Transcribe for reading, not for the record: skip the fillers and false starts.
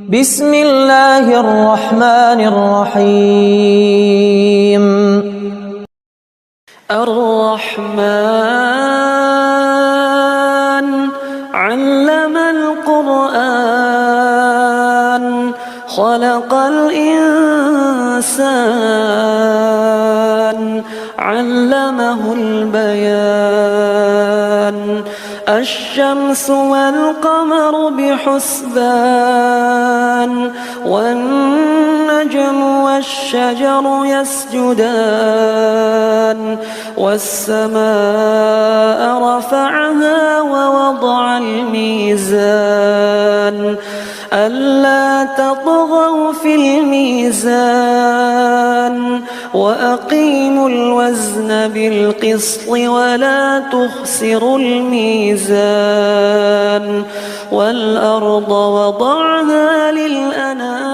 بسم الله الرحمن الرحيم. الرحمن علم القرآن خلق الإنسان علمه البيان الشمس والقمر بحسبان والنجم والشجر يسجدان والسماء رفعها ووضع الميزان ألا تطغوا في الميزان وأقيموا الوزن بالقسط ولا تخسروا الميزان والأرض وضعها للأنام